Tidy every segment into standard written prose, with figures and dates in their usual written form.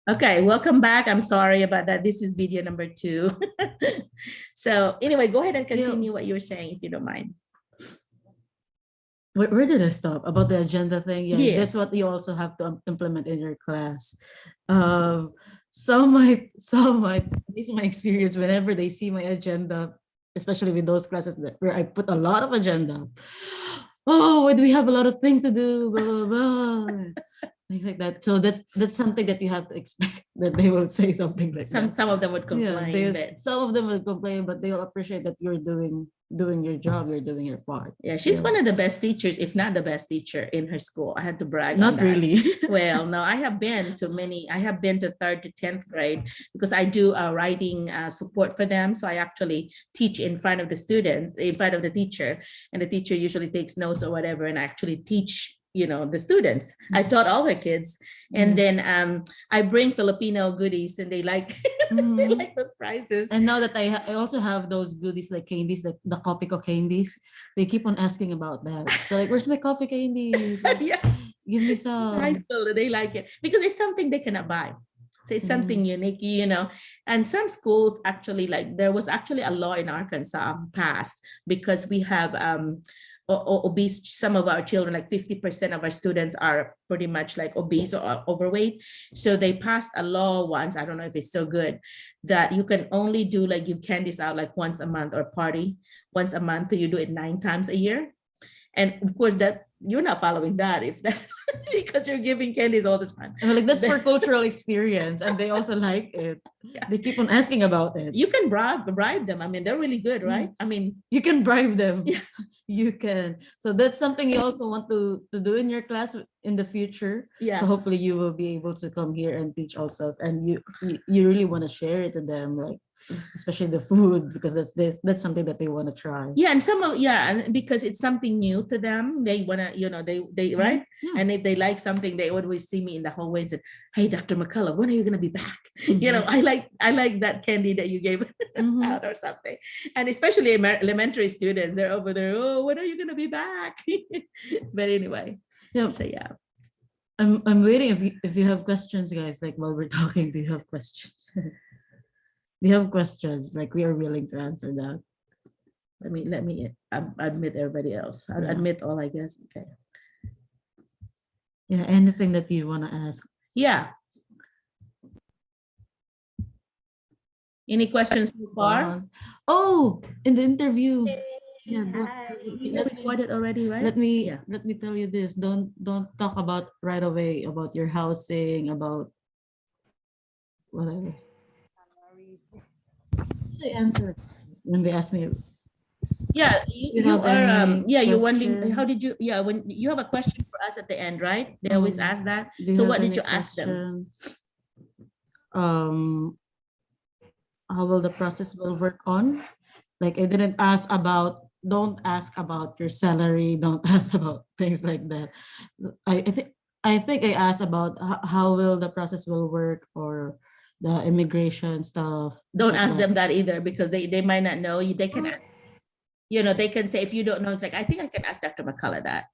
Okay, welcome back. I'm sorry about that. This is video number 2. So anyway, go ahead and continue what you were saying, if you don't mind. Where did I stop? About the agenda thing? Yeah, Yes. that's what you also have to implement in your class. Some might, this is my experience whenever they see my agenda, especially with those classes where I put a lot of agenda. Oh, do we have a lot of things to do? Blah, blah, blah. Things like that. So that's something that you have to expect, that they will say something like that. Some of them would complain. Some of them will complain, but they will appreciate that you're doing your job, you're doing your part. Yeah, she's one of the best teachers, if not the best teacher in her school. I had to brag on Not that. really. Well, no, I have been to 3rd to 10th grade because I do writing support for them. So I actually teach in front of the student, in front of the teacher, and the teacher usually takes notes or whatever, and I actually teach the students. I taught all her kids, and then I bring Filipino goodies, and they like they like those prizes. And now that I also have those goodies like candies, like the coffee candies, they keep on asking about that. So like, where's my coffee candy? Like, yeah, give me some. High school, they like it because it's something they cannot buy. So it's something unique, and some schools actually, like, there was actually a law in Arkansas passed because we have obese. Some of our children, like 50% of our students, are pretty much like obese or overweight. So they passed a law once, I don't know if it's still good, that you can only do, like, give candies out like once a month, or party once a month. So you do it 9 times a year. And of course, that you're not following that if that's because you're giving candies all the time. I mean, like, that's for cultural experience, and they also like it. Yeah. They keep on asking about it. You can bribe them. I mean, they're really good, right? I mean, you can bribe them. Yeah. You can. So that's something you also want to do in your class in the future. Yeah. So hopefully you will be able to come here and teach also, and you really want to share it to them, like, especially the food, because that's something that they want to try. Yeah, and because it's something new to them, they want to, they right. Yeah. And if they like something, they always see me in the hallway and say, "Hey, Dr. McCullough, when are you going to be back?" I like that candy that you gave out or something. And especially elementary students, they're over there, "Oh, when are you going to be back?" But anyway, yeah. So yeah. I'm waiting if you have questions, guys, like while we're talking. Do you have questions? Do you have questions? Like, we are willing to answer that. Let me admit everybody else. I'll admit all, I guess. Okay. Yeah, anything that you want to ask. Yeah. Any questions so far? Oh, in the interview. Yeah, we recorded already, right? Let me tell you this. Don't talk about right away about your housing, about what else. I answered when they asked me. Yeah, you're wondering how did you, when you have a question for us at the end, right? They always ask that. So what did you ask them? How will the process will work on? Like, I didn't ask about, don't ask about your salary, don't ask about things like that. I think I asked about how will the process will work, or the immigration stuff. Don't ask them that either, because they might not know. They can, they can say, if you don't know, it's like, I think I can ask Dr. McCullough that,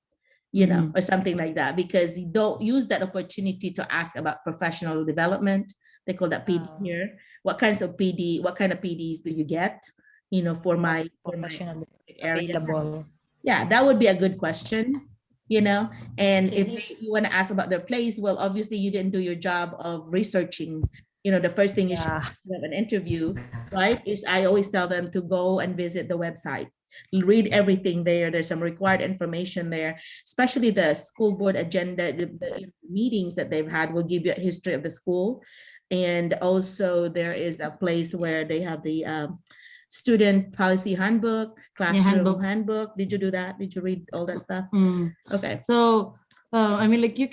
or something like that, because you don't use that opportunity to ask about professional development. They call that PD here. What kind of PDs do you get, for my area? Yeah, that would be a good question, and if you want to ask about their place, well, obviously you didn't do your job of researching. The first thing you should have an interview, right? Is I always tell them to go and visit the website, read everything there. There's some required information there, especially the school board agenda, the meetings that they've had will give you a history of the school. And also there is a place where they have the student policy handbook, classroom handbook. Did you do that? Did you read all that stuff? Okay. So I mean, like, you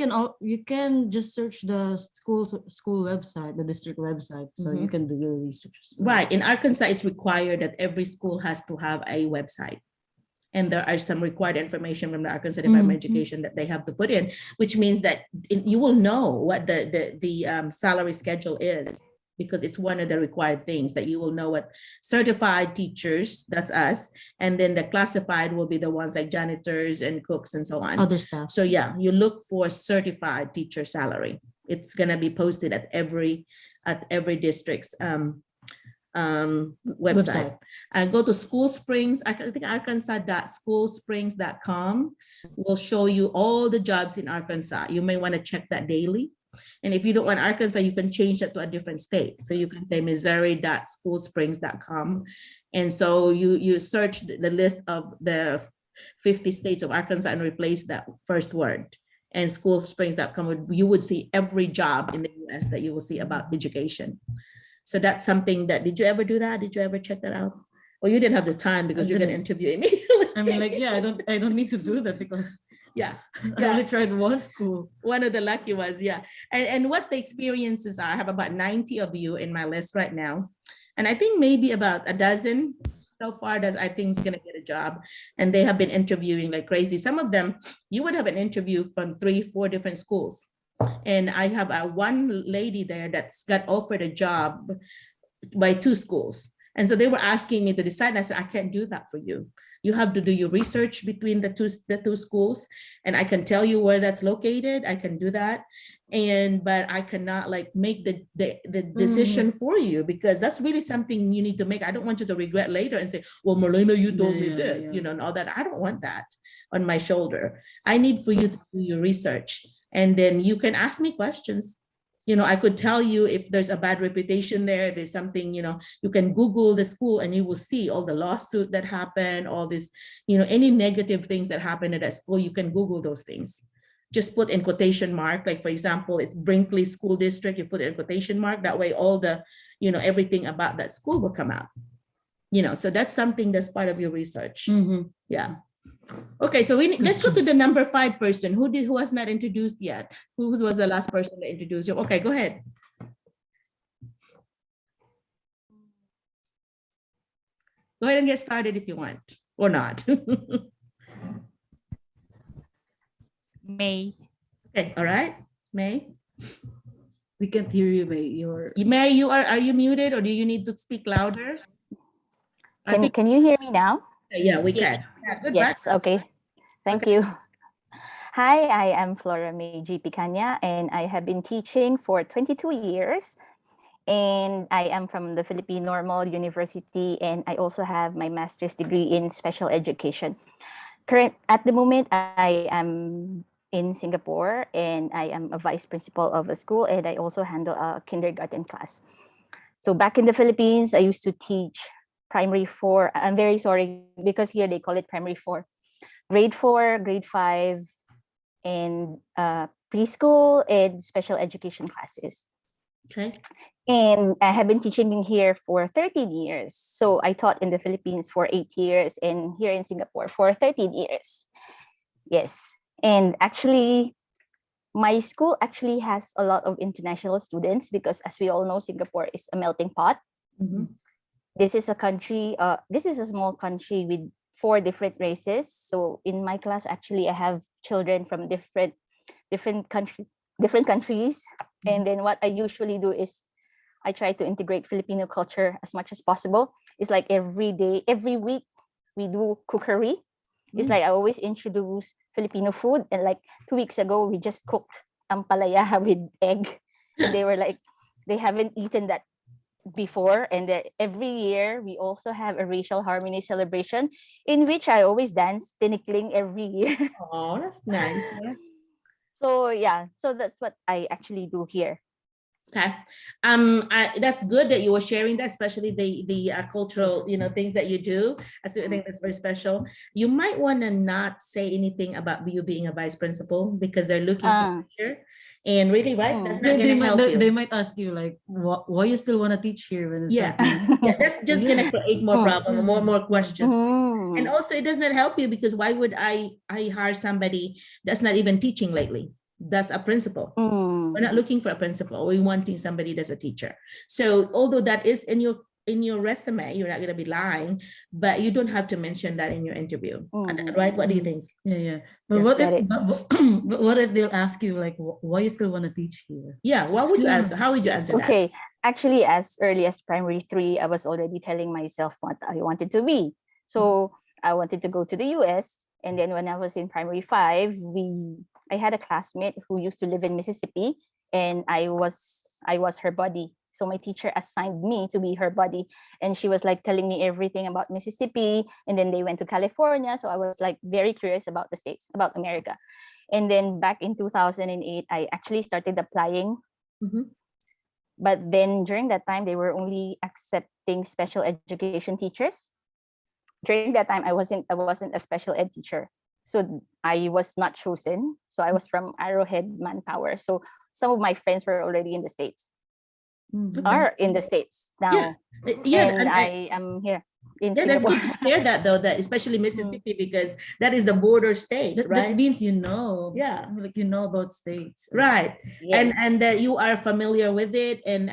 can just search the school website, the district website, so you can do your research. Right. In Arkansas, it's required that every school has to have a website. And there are some required information from the Arkansas Department of Education that they have to put in, which means that you will know what the salary schedule is, because it's one of the required things, that you will know what certified teachers, that's us, and then the classified will be the ones like janitors and cooks and so on. Other staff. So yeah, you look for certified teacher salary. It's gonna be posted at every district's website. Go to School Springs. I think arkansas.schoolsprings.com will show you all the jobs in Arkansas. You may want to check that daily. And if you don't want Arkansas, you can change that to a different state. So you can say Missouri.schoolsprings.com. And so you search the list of the 50 states of Arkansas and replace that first word. And schoolsprings.com, you would see every job in the US that you will see about education. So that's something that, did you ever do that? Did you ever check that out? Well, you didn't have the time because you're going to interview immediately. I mean, like, yeah, I don't need to do that because yeah. I only tried one school. One of the lucky ones, yeah. And what the experiences are, I have about 90 of you in my list right now. And I think maybe about a dozen so far that I think is going to get a job. And they have been interviewing like crazy. Some of them, you would have an interview from 3-4 different schools. And I have one lady there that's got offered a job by 2 schools. And so they were asking me to decide. And I said, I can't do that for you. You have to do your research between the two schools. And I can tell you where that's located. I can do that. But I cannot like make the decision for you, because that's really something you need to make. I don't want you to regret later and say, well, Merlina, you told me this, you know, and all that. I don't want that on my shoulder. I need for you to do your research. And then you can ask me questions. You know, I could tell you if there's a bad reputation there, there's something, you know, you can Google the school and you will see all the lawsuit that happened, all this, you know, any negative things that happen at that school, you can Google those things. Just put in quotation mark, like for example, it's Brinkley School District, you put it in quotation mark, that way all the, you know, everything about that school will come out. You know, so that's something that's part of your research. Yeah. Okay, so let's go to the number 5 person. Who was not introduced yet? Who was the last person to introduce you? Okay, go ahead. Go ahead and get started if you want, or not. May. Okay, all right, May. We can't hear you, May. May, are you muted, or do you need to speak louder? Can you hear me now? Yeah, we can. Yeah, good. Yes, okay. Thank you. Hi, I am Flora May G. Picanya, and I have been teaching for 22 years. And I am from the Philippine Normal University, and I also have my master's degree in special education. At the moment, I am in Singapore, and I am a vice principal of a school, and I also handle a kindergarten class. So back in the Philippines, I used to teach primary 4. I'm very sorry because here they call it primary 4, grade 4, grade 5, and preschool and special education classes. Okay. And I have been teaching here for 13 years. So I taught in the Philippines for 8 years and here in Singapore for 13 years. Yes. And actually, my school actually has a lot of international students because, as we all know, Singapore is a melting pot. This is a country, this is a small country with 4 different races. So in my class, actually, I have children from different countries. And then what I usually do is I try to integrate Filipino culture as much as possible. It's like every week, we do cookery. It's like I always introduce Filipino food. And like 2 weeks ago, we just cooked ampalaya with egg. And they were like, they haven't eaten that before. And every year, we also have a racial harmony celebration in which I always dance tinikling every year. Oh, that's nice. Yeah. So yeah, so that's what I actually do here. Okay, that's good that you were sharing that, especially the cultural, you know, things that you do. I think that's very special. You might want to not say anything about you being a vice principal because they're looking for a teacher. And really, right? That's not going to help you. They might ask you like, why you still want to teach here? When it's yeah, that's just going to create more problems, more questions. And also, it does not help you because why would I hire somebody that's not even teaching lately? That's a principal. We're not looking for a principal. We're wanting somebody that's a teacher. So although that is in your resume, you're not going to be lying, but you don't have to mention that in your interview, right? What do you think? Yeah. But what if they'll ask you like, why you still want to teach here? Yeah. What would you answer? How would you answer that? Okay. Actually, as early as primary 3, I was already telling myself what I wanted to be. So I wanted to go to the US. And then when I was in primary 5, I had a classmate who used to live in Mississippi, and I was her buddy. So my teacher assigned me to be her buddy, and she was like telling me everything about Mississippi, and then they went to California. So I was like very curious about the States, about America. And then back in 2008, I actually started applying. But then during that time, they were only accepting special education teachers. During that time, I wasn't a special ed teacher. So I was not chosen. So I was from Arrowhead Manpower. So some of my friends were already in the States. Are in the States now. And I am here in Singapore. That's good to hear that though, that especially Mississippi, because that is the border state, right? That means yeah, like about states, right? Yes. And you are familiar with it, and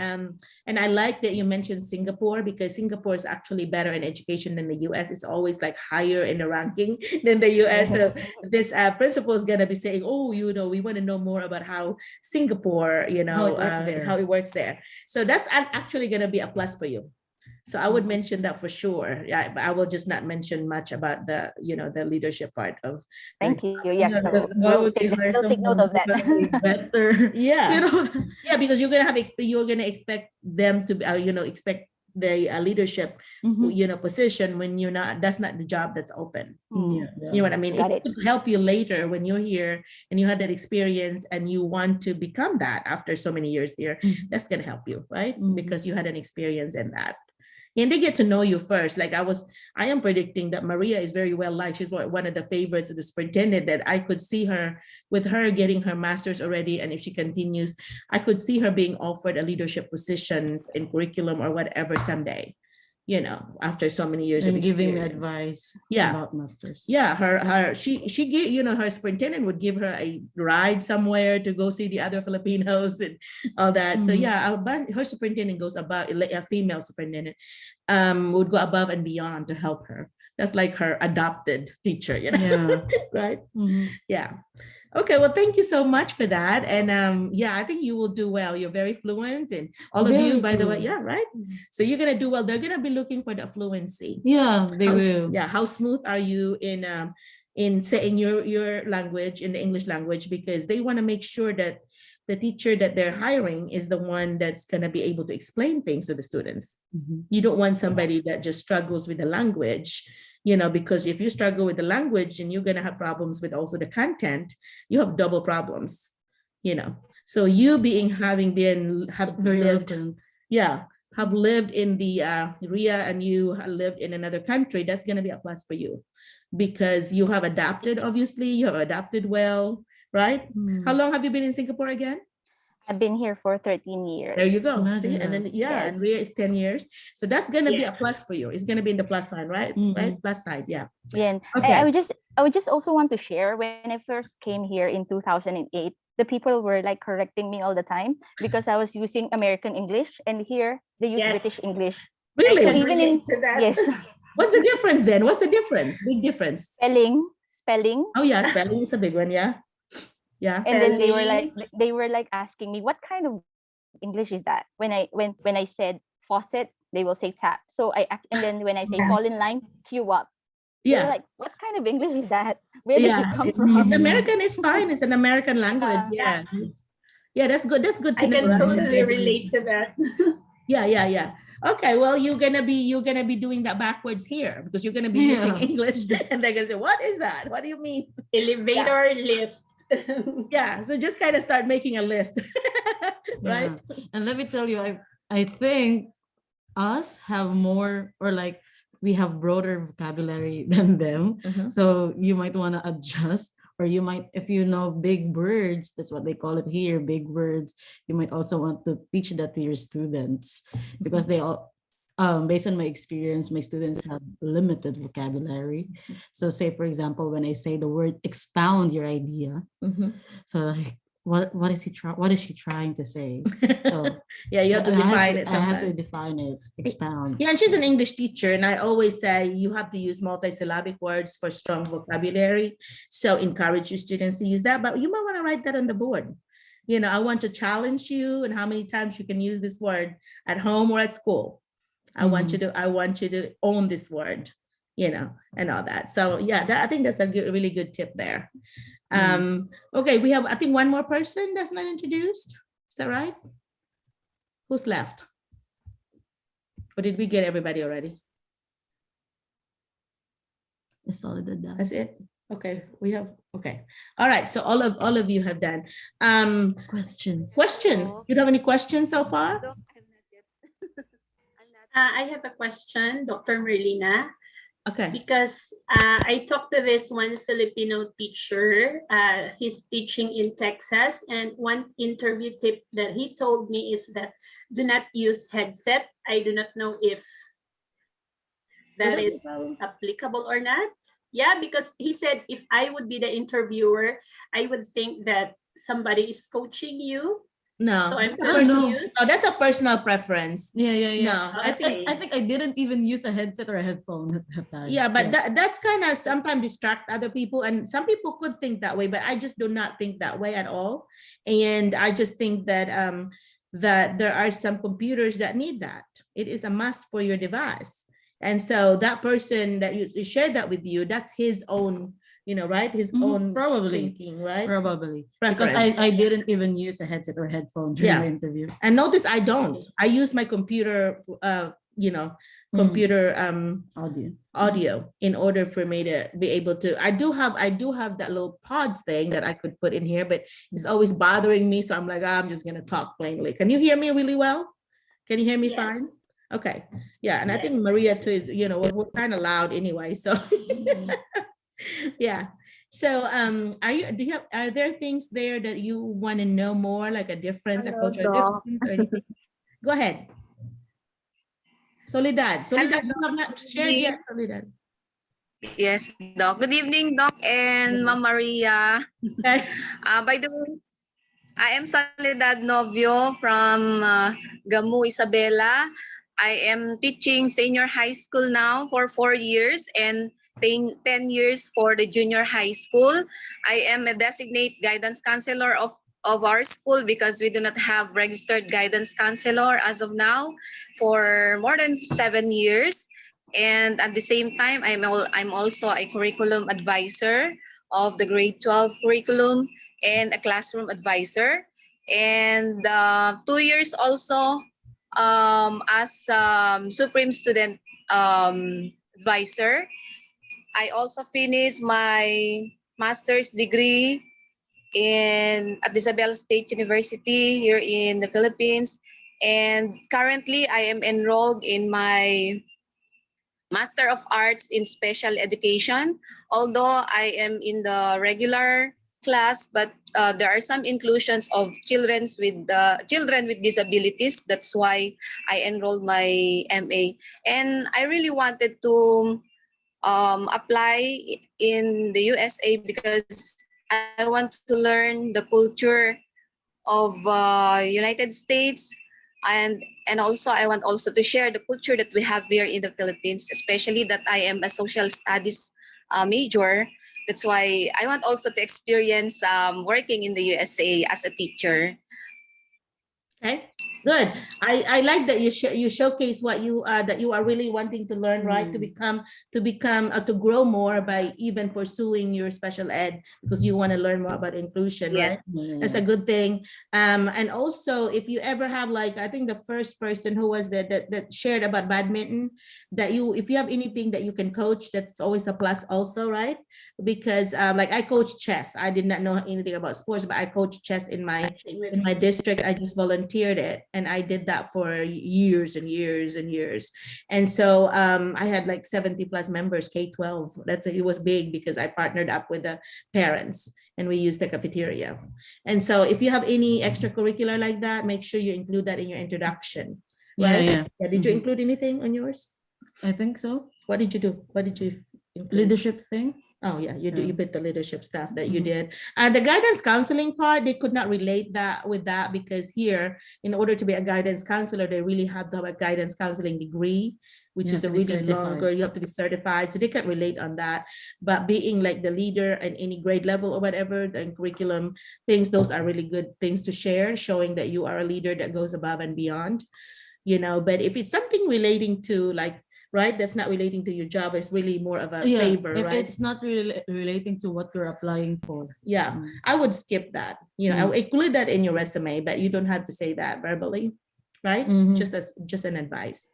I like that you mentioned Singapore, because Singapore is actually better in education than the U.S. It's always like higher in the ranking than the U.S. So this principal is gonna be saying, oh, we want to know more about how Singapore, how it works there. So that's actually gonna be a plus for you. So I would mention that for sure. Yeah, but I will just not mention much about the, the leadership part of. Thank you. Yes, we'll take note of that. Better. Yeah, yeah, because you're gonna expect them to, expect the leadership, position when you're not. That's not the job that's open. You know what I mean? It could help you later when you're here and you had that experience and you want to become that after so many years here. That's gonna help you, right? Because you had an experience in that. And they get to know you first. Like I am predicting that Maria is very well liked. She's one of the favorites of the superintendent, that I could see her getting her master's already. And if she continues, I could see her being offered a leadership position in curriculum or whatever someday, after so many years and of giving experience. advice about masters. Yeah, she gave, her superintendent would give her a ride somewhere to go see the other Filipinos and all that. So yeah, her superintendent goes above, a female superintendent would go above and beyond to help her. That's like her adopted teacher, Yeah. right? Yeah. Okay, well, thank you so much for that. And yeah, I think you will do well. You're very fluent, and all of you, by the way, yeah, right? So you're gonna do well. They're gonna be looking for the fluency. Yeah, they will. Yeah, how smooth are you in saying your language, in the English language, because they want to make sure that the teacher that they're hiring is the one that's gonna be able to explain things to the students. You don't want somebody that just struggles with the language. Because if you struggle with the language and you're going to have problems with also the content, you have double problems, So you have lived in the RIA and you have lived in another country, that's going to be a plus for you, because you have adapted, obviously, you have adapted well, right? How long have you been in Singapore again? I've been here for 13 years. There you go. See, and then and RIA is 10 years. So that's gonna be a plus for you. It's gonna be in the plus side, right? Right? Plus side, yeah. Yeah. Okay. I would just also want to share, when I first came here in 2008, the people were like correcting me all the time because I was using American English, and here they use British English. Really? So even in yes. What's the difference then? What's the difference? Big difference. Spelling. Oh yeah, spelling is a big one, yeah. Yeah. And then they were like asking me, what kind of English is that? When I said faucet, they will say tap. So and then when I say fall in line, queue up. Yeah. They're like, what kind of English is that? Where did you come from? It's American, it's fine. It's an American language. Yeah. Yeah, that's good. That's good to know. I can totally relate to that. Yeah. Okay, well, you're gonna be doing that backwards here, because you're gonna be using English, and they're gonna say, what is that? What do you mean? Elevator, lift. Yeah, so just kind of start making a list. Right? And let me tell you, I think us have more, or like we have broader vocabulary than them. So you might want to adjust, or you might, if you know big words, that's what they call it here, big words, you might also want to teach that to your students, because they all, based on my experience, my students have limited vocabulary. So say, for example, when I say the word expound your idea, so like, what is she trying to say? So, yeah, you have to define it. I have to define it, expound. Yeah, and she's an English teacher, and I always say you have to use multisyllabic words for strong vocabulary. So encourage your students to use that, but you might want to write that on the board. I want to challenge you and how many times you can use this word at home or at school. I want you to own this word, and all that. So yeah, I think that's a really good tip there. Okay, we have, I think, one more person that's not introduced. Is that right? Who's left? Or did we get everybody already? That's it. Okay, we have, okay. All right, so all of you have done. Questions. Questions. You don't have any questions so far? I have a question, Dr. Merlina, Okay. because I talked to this one Filipino teacher. He's teaching in Texas, and one interview tip that he told me is that do not use headset. I do not know if that Without is a problem. applicable or not. Yeah, because he said if I would be the interviewer, I would think that somebody is coaching you. No, So I'm that's a personal, confused. no, that's a personal preference. Yeah. No, I think Okay. I didn't even use a headset or a headphone at that time. yeah, but that's kind of sometimes distract other people, and some people could think that way, but I just do not think that way at all. And I just think that that there are some computers that need that. It is a must for your device. And so that person that you shared that with you, that's his own, you know, right? His own Probably. thinking, right? Probably. Because Preference. I didn't even use a headset or headphone during Yeah. the interview. And notice I don't. I use my computer, you know, computer audio in order for me to be able to. I do have that little pods thing that I could put in here, but it's always bothering me. So I'm like, I'm just gonna talk plainly. Can you hear me really well? Can you hear me Yes. fine? Okay. Yeah, and I think Yes. Maria too is, you know, we're kind of loud anyway. So yeah. So are there things there that you want to know more, like a difference, a Hello, cultural Doc. difference or anything? Go ahead. Soledad, Hello, you have not shared yet, Soledad. Yes, Doc. Good evening, Doc and Ma'am Maria. Okay. By the way, I am Soledad Novio from Gamu, Isabela. I am teaching senior high school now for 4 years and 10 years for the junior high school. I am a designated guidance counselor of our school because we do not have registered guidance counselor as of now for more than 7 years. And at the same time, I'm also a curriculum advisor of the grade 12 curriculum and a classroom advisor. And 2 years also as Supreme Student Advisor. I also finished my master's degree at Isabela State University here in the Philippines. And currently, I am enrolled in my Master of Arts in Special Education. Although I am in the regular class, but there are some inclusions of children with disabilities. That's why I enrolled my MA. And I really wanted to apply in the USA because I want to learn the culture of United States, and also I want also to share the culture that we have here in the Philippines, especially that I am a social studies major. That's why I want also to experience working in the USA as a teacher. Okay, good. I like that you showcase what you that you are really wanting to learn, right? To grow more by even pursuing your special ed because you want to learn more about inclusion, Yes. right? That's a good thing. And also if you ever have, like, I think the first person who was that shared about badminton, that if you have anything that you can coach, that's always a plus also, right? Because like I coach chess. I did not know anything about sports, but I coach chess in my district. I just volunteered it, and I did that for years and years and years. And so I had like 70 plus members, K-12. It was big because I partnered up with the parents and we used the cafeteria. And so if you have any extracurricular like that, make sure you include that in your introduction. Right? Yeah. Did you include anything on yours? I think so. What did you do? What did you include? Leadership thing. Oh yeah, you put the leadership stuff that you Mhm. did. The guidance counseling part, they could not relate that with that because here, in order to be a guidance counselor, they really have to have a guidance counseling degree, which You is a have to be really certified. longer, you have to be certified. So they can't relate on that. But being like the leader in any grade level or whatever, the curriculum things, those are really good things to share, showing that you are a leader that goes above and beyond, you know. But if it's something relating to like right? That's not relating to your job. It's really more of a Yeah, favor, if right? it's not really relating to what you're applying for. Yeah, Mm. I would skip that. I would include that in your resume, but you don't have to say that verbally, right? Mhm. Just an advice.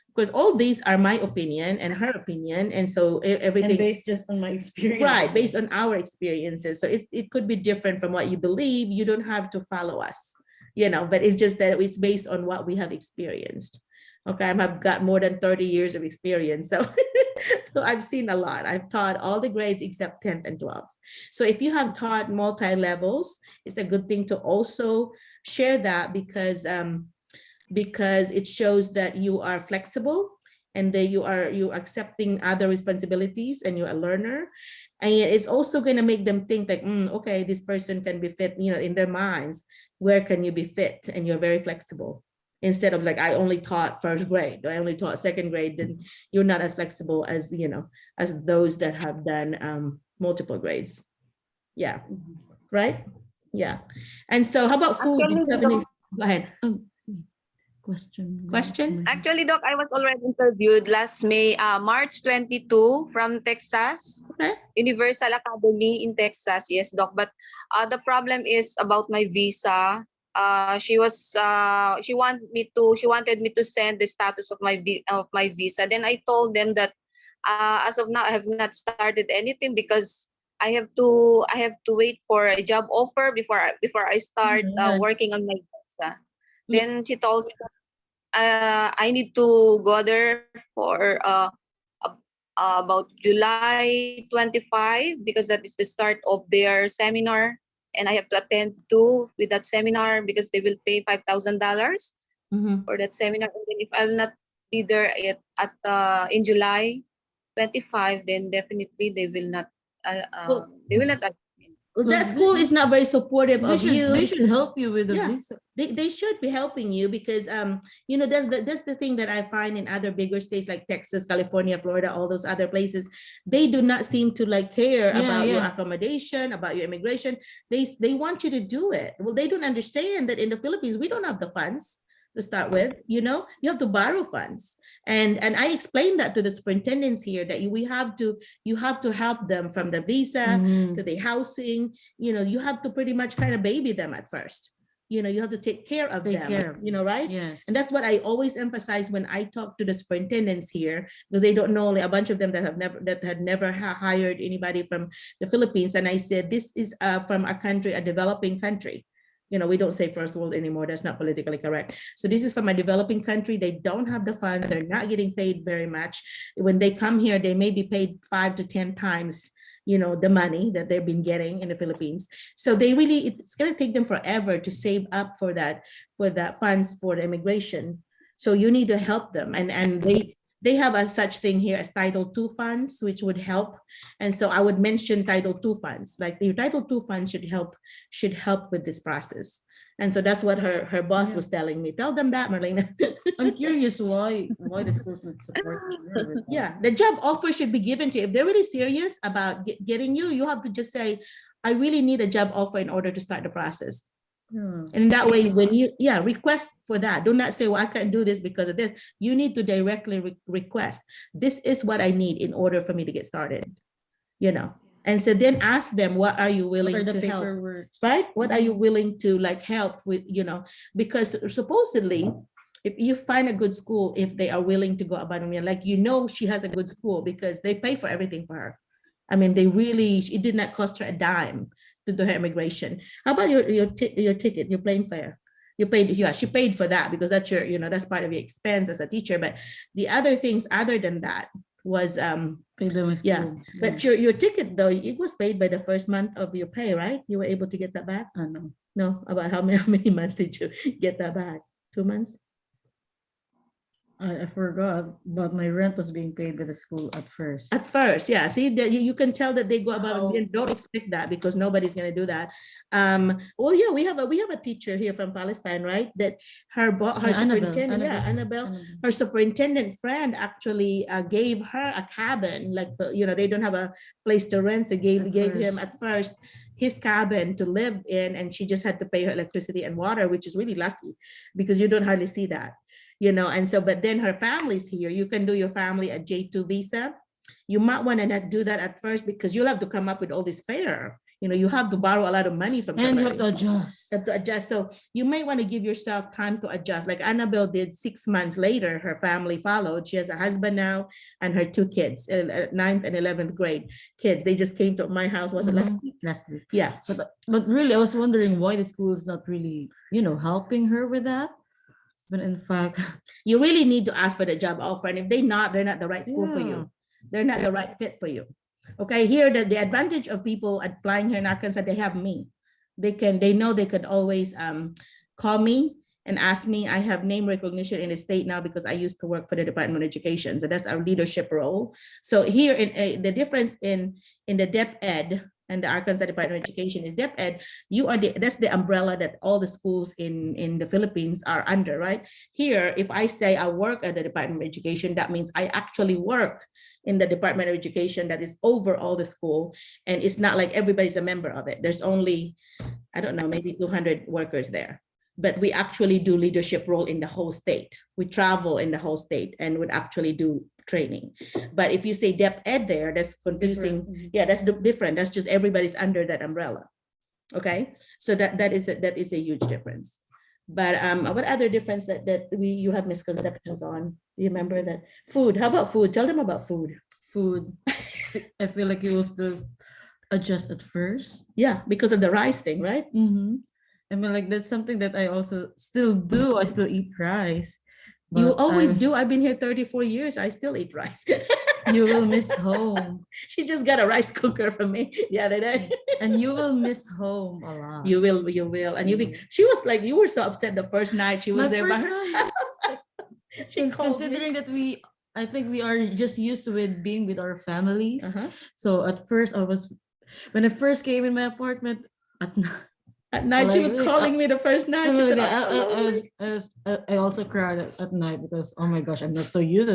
Because all these are my opinion and her opinion, and so And everything, based just on my experience. right, based on our experiences. So it could be different from what you believe. You don't have to follow us, but it's just that it's based on what we have experienced. Okay, I've got more than 30 years of experience. So so I've seen a lot. I've taught all the grades except 10th and 12th. So if you have taught multi-levels, it's a good thing to also share that because it shows that you are flexible and that you are accepting other responsibilities and you're a learner. And yet it's also going to make them think like, okay, this person can be fit, in their minds, where can you be fit? And you're very flexible. Instead of like, I only taught first grade, or I only taught second grade, then you're not as flexible as, as those that have done multiple grades. Yeah. Right? Yeah. And so how about food? Actually, Do you have any- Go ahead. Question. Actually, Doc, I was already interviewed last March 22 from Texas, Okay. Universal Academy in Texas. Yes, Doc. But the problem is about my visa. She wanted me to send the status of my visa. Then I told them that as of now I have not started anything because I have to wait for a job offer before I start working on my visa. Then she told me that I need to go there for about July 25 because that is the start of their seminar, and I have to attend with that seminar because they will pay $5,000 for that seminar. And then if I'll not be there in July 25, then definitely they will not. Well, that school is not very supportive of you. They should help you with the Yeah. visa. They should be helping you because that's the thing that I find in other bigger states like Texas, California, Florida, all those other places. They do not seem to like care about your accommodation, about your immigration. They want you to do it. Well, they don't understand that in the Philippines we don't have the funds to start with. You have to borrow funds. And I explained that to the superintendents here that you have to help them from the visa to the housing. You have to pretty much kind of baby them at first. You have to take care of them. Right? Yes. And that's what I always emphasize when I talk to the superintendents here, because they don't know, like, a bunch of them that had never hired anybody from the Philippines. And I said, this is from a country, a developing country. We don't say first world anymore. That's not politically correct. So this is from a developing country. They don't have the funds. They're not getting paid very much. When they come here, they may be paid 5 to 10 times, the money that they've been getting in the Philippines. So it's going to take them forever to save up for that funds for the immigration. So you need to help them. And they have a such thing here as Title II funds, which would help. And so I would mention Title II funds, like your Title II funds should help with this process. And so that's what her boss was telling me. Tell them that, Merlina. I'm curious why the schools would support you. Yeah, the job offer should be given to you. If they're really serious about getting you, you have to just say, I really need a job offer in order to start the process. And that way, when you request for that, do not say, well, I can't do this because of this. You need to directly request, this is what I need in order for me to get started, and so then ask them, what are you willing to help, right? What are you willing to help with, because supposedly if you find a good school, if they are willing to go about it, she has a good school because they pay for everything for her. I mean, it did not cost her a dime to do her immigration. How about your ticket, your plane fare? You paid, she paid for that because that's your, that's part of your expense as a teacher. But the other things other than that was but your ticket though, it was paid by the first month of your pay, right? You were able to get that back? No. About how many months did you get that back? 2 months? I forgot, but my rent was being paid by the school at first. At first, yeah. See, that you can tell that they go about it. Don't expect that because nobody's going to do that. Well, yeah, we have a teacher here from Palestine, right? That her superintendent, Annabelle, her superintendent friend actually gave her a cabin. They don't have a place to rent, so gave him at first his cabin to live in, and she just had to pay her electricity and water, which is really lucky because you don't hardly see that. and so, but then her family's here. You can do your family a J2 visa. You might want to not do that at first because you'll have to come up with all this fare. You have to borrow a lot of money from And you somebody. have to adjust. You have to adjust. So you may want to give yourself time to adjust. Like Annabelle did 6 months later, her family followed. She has a husband now and her 2 kids, 9th and 11th grade kids. They just came to my house, was it last week? Last week. Yeah. But really, I was wondering why the school is not really, helping her with that. But in fact, You really need to ask for the job offer. And if they're not the right school for Yeah. you. They're not the right fit for you. Okay, here the advantage of people applying here in Arkansas, they have me. They know they could always call me and ask me. I have name recognition in the state now because I used to work for the Department of Education. So that's our leadership role. So here in the difference in the DEP Ed and the Arkansas Department of Education is DEP Ed, that's the umbrella that all the schools in the Philippines are under, right? Here, if I say I work at the Department of Education, that means I actually work in the Department of Education that is over all the school. And it's not like everybody's a member of it. There's only, I don't know, maybe 200 workers there. But we actually do leadership role in the whole state. We travel in the whole state and would actually do training. But if you say DEP Ed there, that's confusing. Different. Yeah, that's different. That's just everybody's under that umbrella. Okay, so that is a huge difference. But what other difference that you have misconceptions on? You remember that food? How about food? Tell them about food. food, I feel like you will still adjust at first. Yeah, because of the rice thing, right? I mean, like that's something that I also still do. I still eat rice. You but always do. I've been here 34 years. I still eat rice. You will miss home, She just got a rice cooker from me the other day. and you will miss home a lot. You will. And she was like, you were so upset the first night she was My there by first herself. She called me. Considering that I think we are just used to it being with our families. Uh-huh. So at first when I first came in my apartment At night, she was Like, calling me the first night. She said, "I'm so lonely." I also cried at night because, oh my gosh, I'm not so used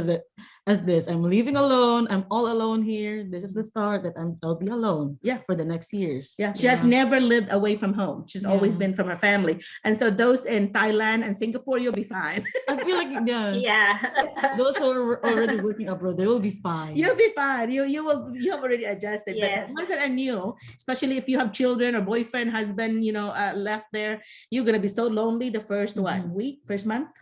as this. I'm leaving alone. I'm all alone here. This is the start that I'll be alone. Yeah. For the next years. Yeah, she has never lived away from home. She's always Yeah. been from her family. And so those in Thailand and Singapore, you'll be fine. I feel like Yeah. those who are already working abroad, they will be fine. You'll be fine. You have already adjusted. Yes. But wasn't new, especially if you have children or boyfriend, husband, left there, you're gonna be so lonely the first first month.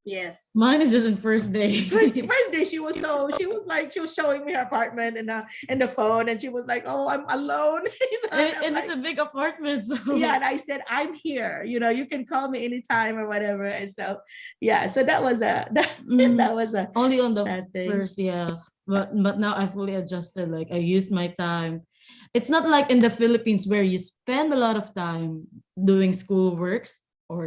Yes. Mine is just in first day. First day she was showing me her apartment and the phone, and she was like, "Oh, I'm alone." and it's a big apartment. So yeah, and I said, "I'm here. You can call me anytime or whatever." And so so that was that was a only on the sad thing. first, yeah. But now I fully adjusted. Like I used my time. It's not like in the Philippines where you spend a lot of time doing school works. Or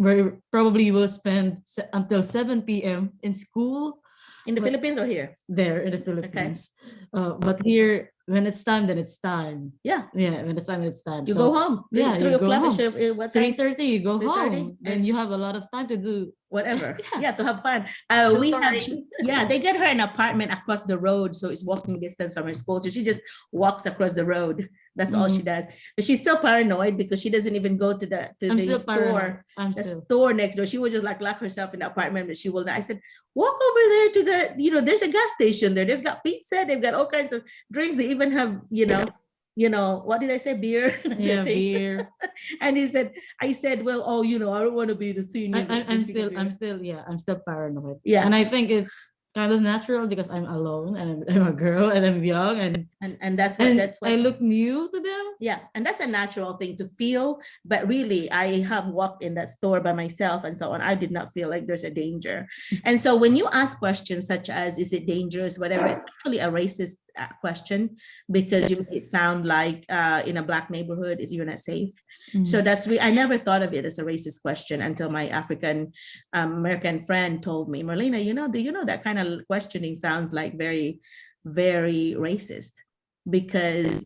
where probably you will spend until 7 p.m. in school. In the Philippines or here? There in the Philippines. But here, when it's time, then it's time. Yeah. Yeah, when it's time, it's time. You So, go home. Yeah, 3 you go o'clock. home. What time? 3:30, you go 3:30, home. And you have a lot of time to do. Whatever. Yeah, to have fun. Tutoring. They get her an apartment across the road, so it's walking distance from her school. So she just walks across the road. That's all she does. But she's still paranoid because she doesn't even go to the I'm still store. paranoid. I'm The still. store next door. She would just like lock herself in the apartment, but she will not. I said, walk over there to the, there's a gas station there. There's got pizza. They've got all kinds of drinks. They even have, what did I say? Beer. Yeah, Things. beer. And I said, well, I don't want to be the senior. I'm still paranoid. Yeah. And I think it's kind of natural because I'm alone and I'm a girl and I'm young and that's and what I look new to them. Yeah, and that's a natural thing to feel. But really, I have walked in that store by myself and so on. I did not feel like there's a danger. And so when you ask questions such as, is it dangerous, whatever, it's actually a racist question because you make it sound like in a Black neighborhood, if you're not safe. So I never thought of it as a racist question until my African American friend told me, Merlina, do you know that kind of questioning sounds like very, very racist because,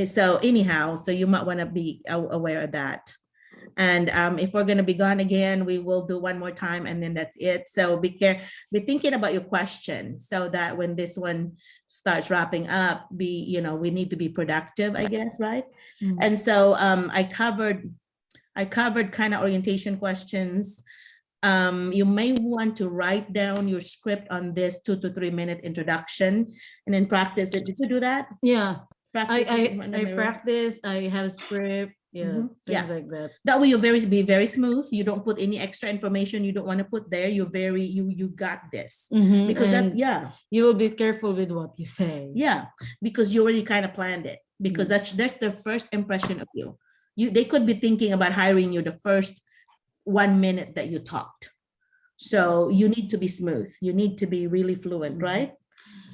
So anyhow, so you might want to be aware of that. And if we're going to be gone again, we will do one more time and then that's it. So be thinking about your question so that when this one starts wrapping up, we need to be productive, I guess, right? And so I covered I covered kind of orientation questions. You may want to write down your script on this 2 to 3 minute introduction and then practice it. Did you do that? Yeah. Practice it in front of the I mirror? practice, I have script, yeah, Mhm. things Yeah. like that. That way you'll be very smooth. You don't put any extra information you don't want to put there. You're very, you got this. Mhm, Because that, and yeah, you will be careful with what you say. yeah, because you already kind of planned it. Because that's the first impression of you. They could be thinking about hiring you the first 1 minute that you talked. So you need to be smooth. You need to be really fluent, Mhm. right?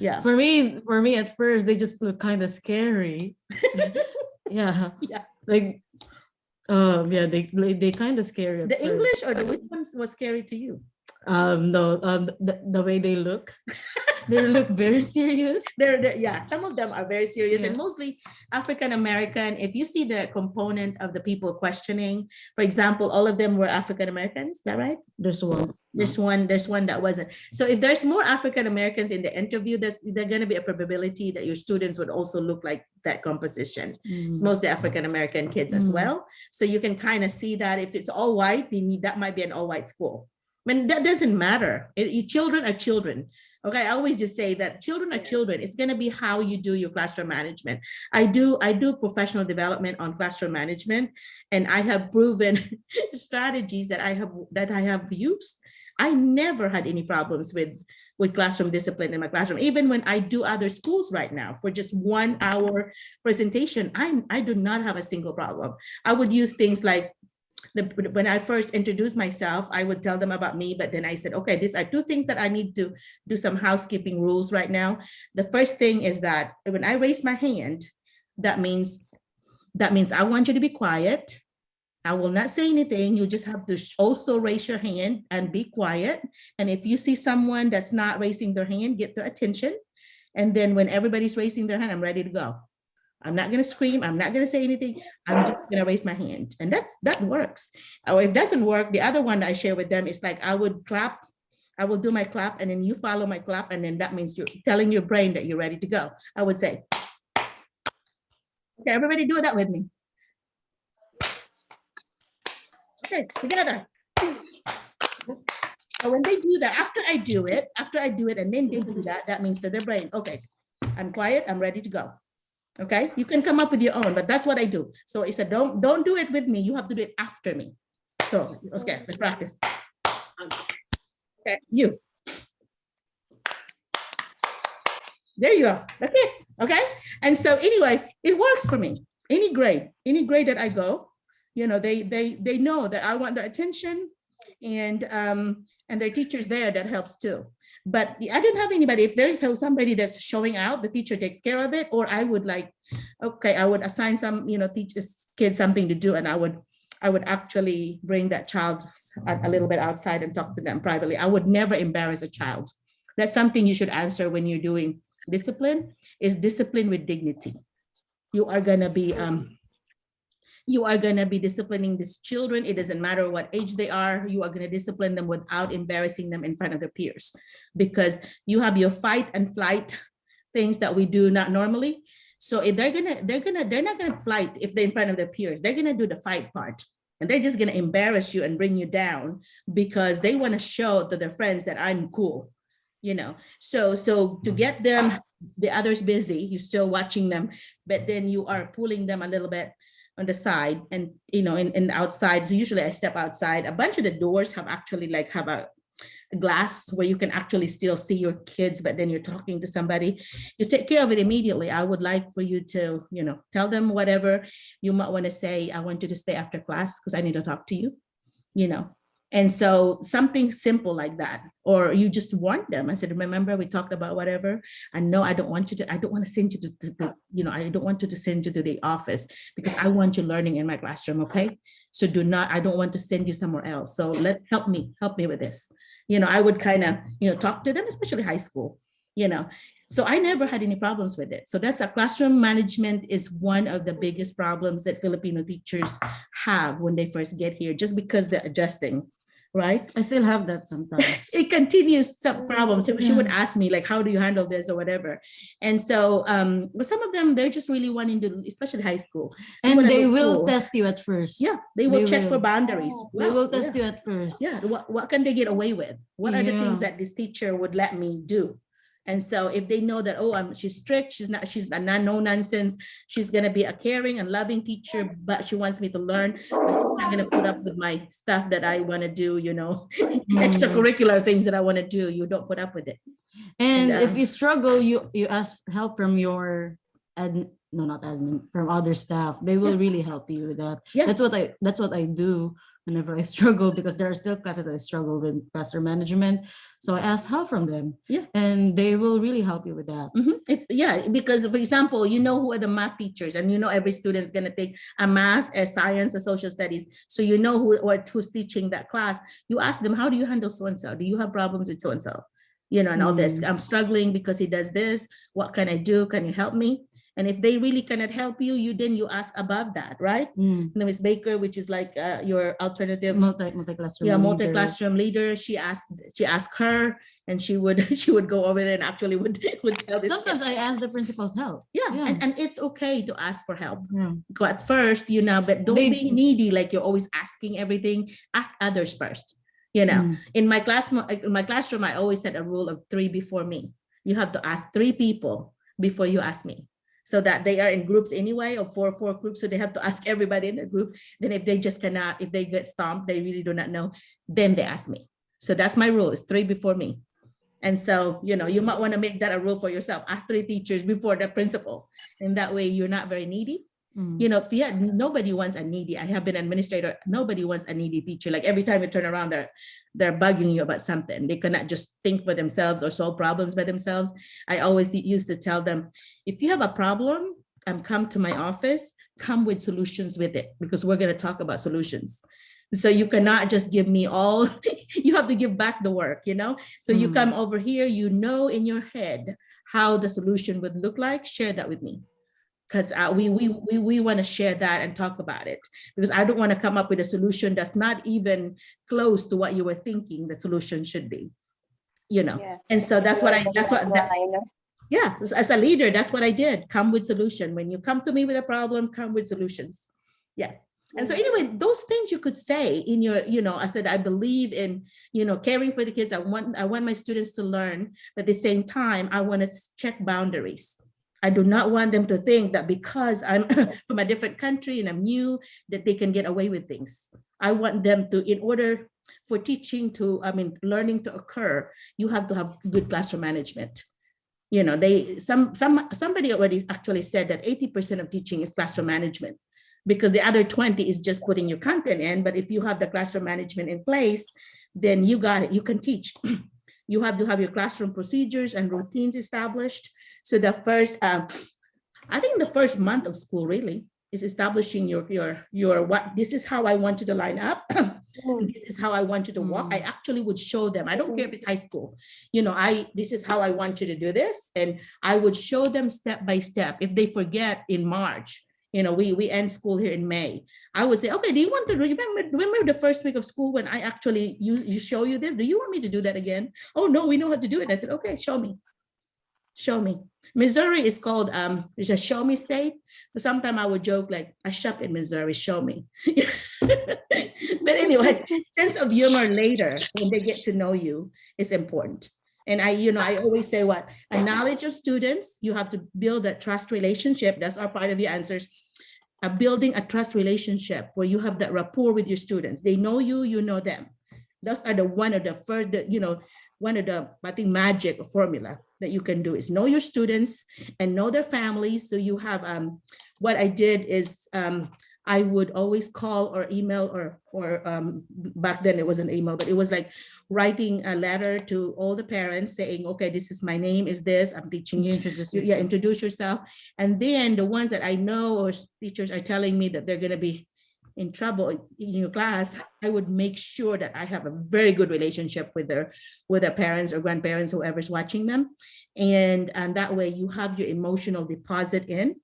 Yeah. For me at first, they just look kind of scary. Yeah. Yeah. Like, yeah, they kind of scary at The first. English or the which ones was scary to you? No, the way they look. They look very serious. They're yeah, some of them are very serious and Yeah. mostly African American. If you see the component of the people questioning, for example, all of them were African Americans, is that right? There's one. There's one that wasn't. So if there's more African Americans in the interview, there's going to be a probability that your students would also look like that composition. It's Mm. mostly African American kids as Mm. well. So you can kind of see that if it's all white, then that might be an all white school. I mean, that doesn't matter. Children are children. Okay, I always just say that children are children. It's going to be how you do your classroom management. I do professional development on classroom management, and I have proven strategies that I have used. I never had any problems with classroom discipline in my classroom. Even when I do other schools right now for just 1 hour presentation, I do not have a single problem. I would use things like when I first introduced myself, I would tell them about me, but then I said, okay, these are 2 things that I need to do some housekeeping rules right now. The first thing is that when I raise my hand, that means I want you to be quiet. I will not say anything. You just have to also raise your hand and be quiet. And if you see someone that's not raising their hand, get their attention. And then when everybody's raising their hand, I'm ready to go. I'm not going to scream. I'm not going to say anything. I'm just going to raise my hand. And that works. Or if it doesn't work, the other one that I share with them is like, I would clap. I will do my clap and then you follow my clap. And then that means you're telling your brain that you're ready to go. I would say, okay, everybody do that with me. Okay, together. So when they do that, after I do it, and then they do that, that means that their brain, okay, I'm quiet, I'm ready to go. Okay, you can come up with your own, but that's what I do. So I said, don't do it with me. You have to do it after me. So, okay, let's practice. Okay, you. There you go. That's it. Okay. And so anyway, it works for me. Any grade that I go, you know, they know that I want their attention, and their teachers there, that helps too. But I didn't have anybody. If there's somebody that's showing out, the teacher takes care of it. Or I would I would assign some, kids something to do, and I would actually bring that child a little bit outside and talk to them privately. I would never embarrass a child. That's something you should answer when you're doing discipline, is discipline with dignity. You are gonna be disciplining these children. It doesn't matter what age they are. You are going to discipline them without embarrassing them in front of their peers, because you have your fight and flight things that we do not normally. So if they're not gonna flight if they're in front of their peers. They're gonna do the fight part, and they're just gonna embarrass you and bring you down because they want to show to their friends that I'm cool, So to get them, the others busy, you're still watching them, but then you are pulling them a little bit on the side, and in outside. So usually I step outside. A bunch of the doors have actually have a glass where you can actually still see your kids, but then you're talking to somebody. You take care of it immediately. I would like for you to, tell them whatever you might want to say. I want you to stay after class because I need to talk to you, And so something simple like that, or you just want them. I said, remember we talked about whatever. I know I don't want to send you to the, I don't want you to send you to the office because I want you learning in my classroom. Okay. So I don't want to send you somewhere else. So let's help me with this. I would kind of, talk to them, especially high school, So I never had any problems with it. So that's a classroom management is one of the biggest problems that Filipino teachers have when they first get here, just because they're adjusting. right? I still have that sometimes. It continues some problems. So she would Yeah. ask me like, how do you handle this or whatever? And so but some of them, they're just really wanting to, especially high school. And they look will cool. test you at first. Yeah, they will check for will. boundaries. They Wow, will test yeah. you at first. Yeah, what can they get away with? What are the things Yeah. that this teacher would let me do? And so if they know that, oh, she's strict, she's a no nonsense, she's gonna be a caring and loving teacher, but she wants me to learn, but she's not gonna put up with my stuff that I want to do, you know, extracurricular things that I want to do. You don't put up with it. And if you struggle, you ask help from your not admin, from other staff. They will really help you with that. Yeah. That's what I do whenever I struggle, because there are still classes that I struggle with classroom management. So I ask help from them. Yeah. And they will really help you with that. Because for example, you know who are the math teachers, and you know every student is going to take a math, a science, a social studies. So you know who's teaching that class. You ask them, how do you handle so-and-so? Do you have problems with so-and-so? You know, and all this. I'm struggling because he does this. What can I do? Can you help me? And if they really cannot help you, then you ask above that, right? Ms. Baker, which is like your alternative multi-classroom multi-classroom leader. She asked her, and she would go over there and actually would tell this. Sometimes I ask the principal's help. Yeah. And it's okay to ask for help. Yeah. At first, you know, but don't be needy, like you're always asking everything. Ask others first. You know, in my classroom, I always set a rule of 3 before me. You have to ask 3 people before you ask me. So that they are in groups anyway, of 4 groups. So they have to ask everybody in the group. Then if they just cannot, if they get stomped, they really do not know, then they ask me. So that's my rule, is 3 before me. And so, you know, you might want to make that a rule for yourself. Ask 3 teachers before the principal. And that way you're not very needy. You know, nobody wants a needy. I have been an administrator. Nobody wants a needy teacher. Like every time you turn around, they're bugging you about something. They cannot just think for themselves or solve problems by themselves. I always used to tell them, if you have a problem, come to my office, come with solutions with it, because we're going to talk about solutions. So you cannot just give me all, you have to give back the work, you know? So you come over here, you know, in your head how the solution would look like, share that with me. Because we want to share that and talk about it, because I don't want to come up with a solution that's not even close to what you were thinking the solution should be, you know. Yes. And so as a leader, that's what I did. Come with solution. When you come to me with a problem, come with solutions. Yeah. And so anyway, those things you could say in your, you know, I said, I believe in, you know, caring for the kids. I want my students to learn, but at the same time, I want to check boundaries. I do not want them to think that because I'm from a different country and I'm new, that they can get away with things. I want them to, in order for learning to occur, you have to have good classroom management. You know, somebody already actually said that 80% of teaching is classroom management, because the other 20 is just putting your content in. But if you have the classroom management in place, then you got it, you can teach. You have to have your classroom procedures and routines established. So the first, I think the first month of school really is establishing your what, this is how I want you to line up. This is how I want you to walk. I actually would show them. I don't care if it's high school, you know, this is how I want you to do this. And I would show them step by step. If they forget in March, you know, we end school here in May, I would say, okay, do you want to remember the first week of school when I actually show you this? Do you want me to do that again? Oh no, we know how to do it. I said, okay, show me. Missouri is called it's a show me state. So sometimes I would joke like, I shop in Missouri, show me. But anyway, sense of humor later when they get to know you is important. And I always say a knowledge of students, you have to build that trust relationship. That's our part of your answers. Building a trust relationship where you have that rapport with your students. They know you, you know them. Those are one of the, I think, magic formula that you can do is know your students and know their families. So you have, what I did is I would always call or email or back then it wasn't email, but it was like writing a letter to all the parents saying, okay, this is my name is this, I'm teaching you. Introduce yourself. And then the ones that I know or teachers are telling me that they're going to be in trouble in your class, I would make sure that I have a very good relationship with their parents or grandparents, whoever's watching them. And that way you have your emotional deposit in.